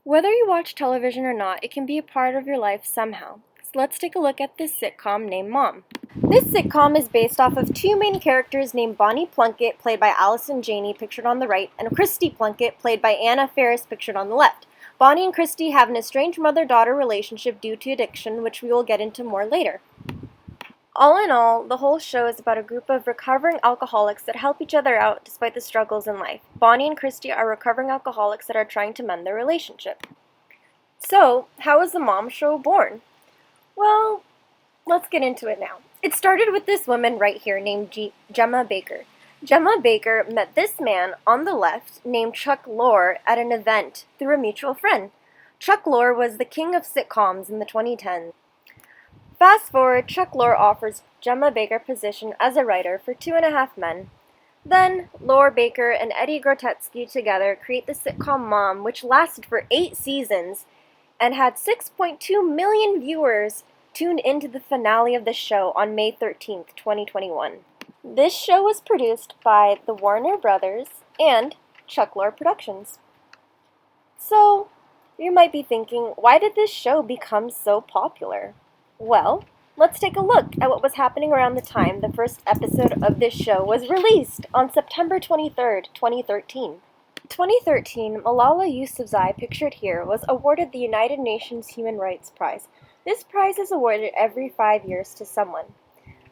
Whether you watch television or not, it can be a part of your life somehow. So let's take a look at this sitcom named Mom. This sitcom is based off of two main characters named Bonnie Plunkett, played by Allison Janney, pictured on the right, and Christy Plunkett, played by Anna Faris, pictured on the left. Bonnie and Christy have an estranged mother-daughter relationship due to addiction, which we will get into more later. All in all, the whole show is about a group of recovering alcoholics that help each other out despite the struggles in life. Bonnie and Christy are recovering alcoholics that are trying to mend their relationship. So, how was the Mom show born? Well, let's get into it now. It started with this woman right here named Gemma Baker. Gemma Baker met this man on the left named Chuck Lorre at an event through a mutual friend. Chuck Lorre was the king of sitcoms in the 2010s. Fast forward, Chuck Lorre offers Gemma Baker a position as a writer for 2.5 Men. Then, Lorre, Baker, and Eddie Grotetsky together create the sitcom Mom, which lasted for 8 seasons and had 6.2 million viewers tuned into the finale of the show on May 13th, 2021. This show was produced by the Warner Brothers and Chuck Lorre Productions. So, you might be thinking, why did this show become so popular? Well, let's take a look at what was happening around the time the first episode of this show was released on September 23rd, 2013. In 2013, Malala Yousafzai, pictured here, was awarded the United Nations Human Rights Prize. This prize is awarded every 5 years to someone.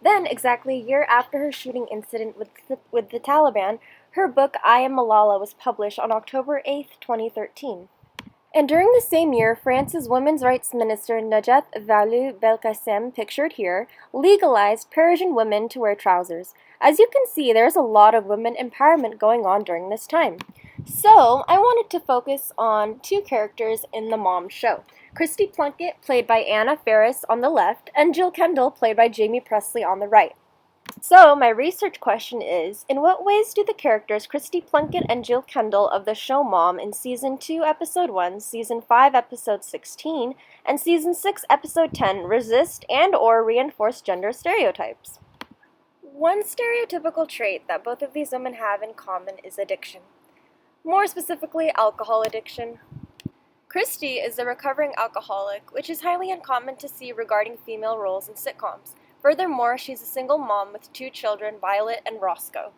Then, exactly a year after her shooting incident with the Taliban, her book I Am Malala was published on October 8th, 2013. And during the same year, France's Women's Rights Minister Najat Vallaud-Belkacem, pictured here, legalized Parisian women to wear trousers. As you can see, there's a lot of women empowerment going on during this time. So, I wanted to focus on two characters in the Mom show. Christy Plunkett, played by Anna Faris on the left, and Jill Kendall, played by Jamie Presley on the right. So, my research question is, in what ways do the characters Christy Plunkett and Jill Kendall of the show Mom in Season 2, Episode 1, Season 5, Episode 16, and Season 6, Episode 10 resist and/or reinforce gender stereotypes? One stereotypical trait that both of these women have in common is addiction. More specifically, alcohol addiction. Christy is a recovering alcoholic, which is highly uncommon to see regarding female roles in sitcoms. Furthermore, she's a single mom with 2 children, Violet and Roscoe.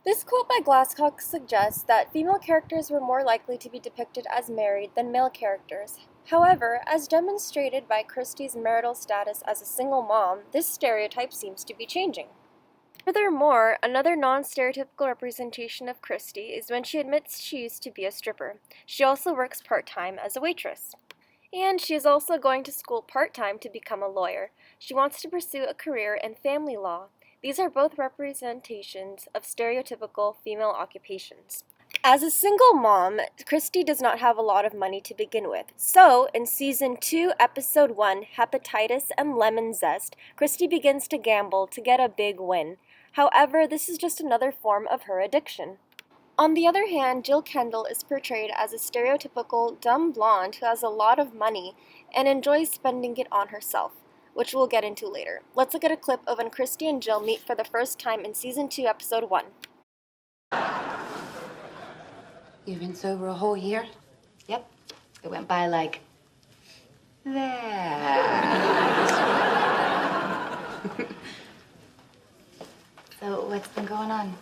This quote by Glasscock suggests that female characters were more likely to be depicted as married than male characters. However, as demonstrated by Christy's marital status as a single mom, this stereotype seems to be changing. Furthermore, another non-stereotypical representation of Christy is when she admits she used to be a stripper. She also works part-time as a waitress. And she is also going to school part-time to become a lawyer. She wants to pursue a career in family law. These are both representations of stereotypical female occupations. As a single mom, Christy does not have a lot of money to begin with. So, in Season 2, Episode 1, Hepatitis and Lemon Zest, Christy begins to gamble to get a big win. However, this is just another form of her addiction. On the other hand, Jill Kendall is portrayed as a stereotypical dumb blonde who has a lot of money and enjoys spending it on herself, which we'll get into later. Let's look at a clip of when Christy and Jill meet for the first time in Season 2, Episode 1. You've been sober a whole year? Yep. It went by like that. So what's been going on?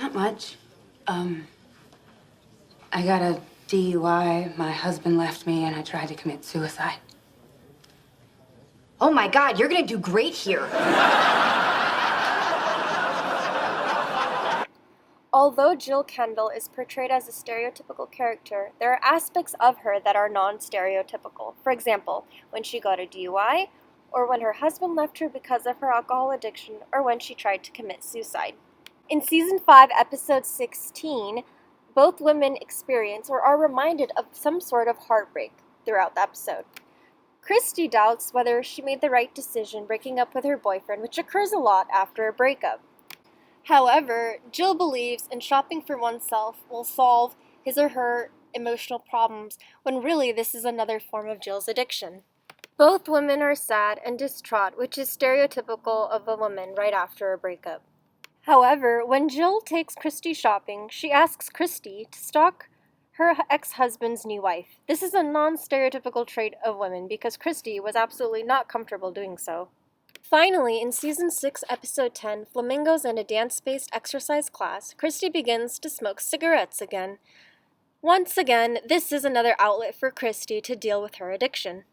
Not much. I got a DUI, my husband left me, and I tried to commit suicide. Oh my God, you're gonna do great here. Although Jill Kendall is portrayed as a stereotypical character, there are aspects of her that are non-stereotypical. For example, when she got a DUI, or when her husband left her because of her alcohol addiction, or when she tried to commit suicide. In Season 5, Episode 16, both women experience or are reminded of some sort of heartbreak throughout the episode. Christy doubts whether she made the right decision breaking up with her boyfriend, which occurs a lot after a breakup. However, Jill believes in shopping for oneself will solve his or her emotional problems, when really this is another form of Jill's addiction. Both women are sad and distraught, which is stereotypical of a woman right after a breakup. However, when Jill takes Christy shopping, she asks Christy to stock her ex-husband's new wife. This is a non-stereotypical trait of women because Christy was absolutely not comfortable doing so. Finally, in Season 6, Episode 10, Flamingos and a Dance-Based Exercise Class, Christy begins to smoke cigarettes again. Once again, this is another outlet for Christy to deal with her addiction.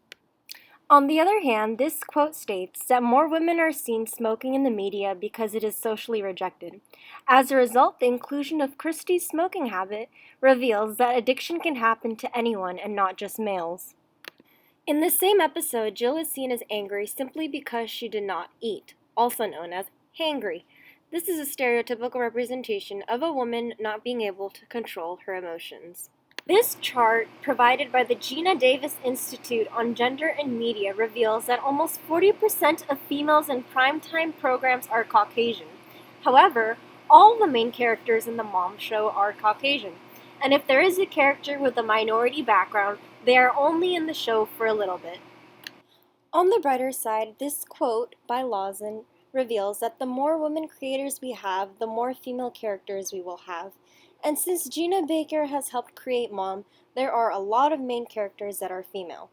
On the other hand, this quote states that more women are seen smoking in the media because it is socially rejected. As a result, the inclusion of Christy's smoking habit reveals that addiction can happen to anyone and not just males. In the same episode, Jill is seen as angry simply because she did not eat, also known as hangry. This is a stereotypical representation of a woman not being able to control her emotions. This chart, provided by the Gina Davis Institute on Gender and Media, reveals that almost 40% of females in primetime programs are Caucasian. However, all the main characters in the Mom Show are Caucasian, and if there is a character with a minority background, they are only in the show for a little bit. On the brighter side, this quote by Lawson reveals that the more women creators we have, the more female characters we will have. And since Gina Baker has helped create Mom, there are a lot of main characters that are female.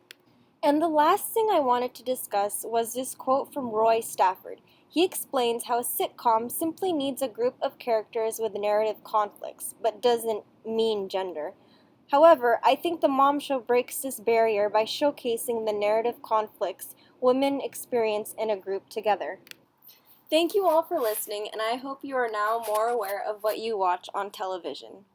And the last thing I wanted to discuss was this quote from Roy Stafford. He explains how a sitcom simply needs a group of characters with narrative conflicts, but doesn't mean gender. However, I think the Mom Show breaks this barrier by showcasing the narrative conflicts women experience in a group together. Thank you all for listening, and I hope you are now more aware of what you watch on television.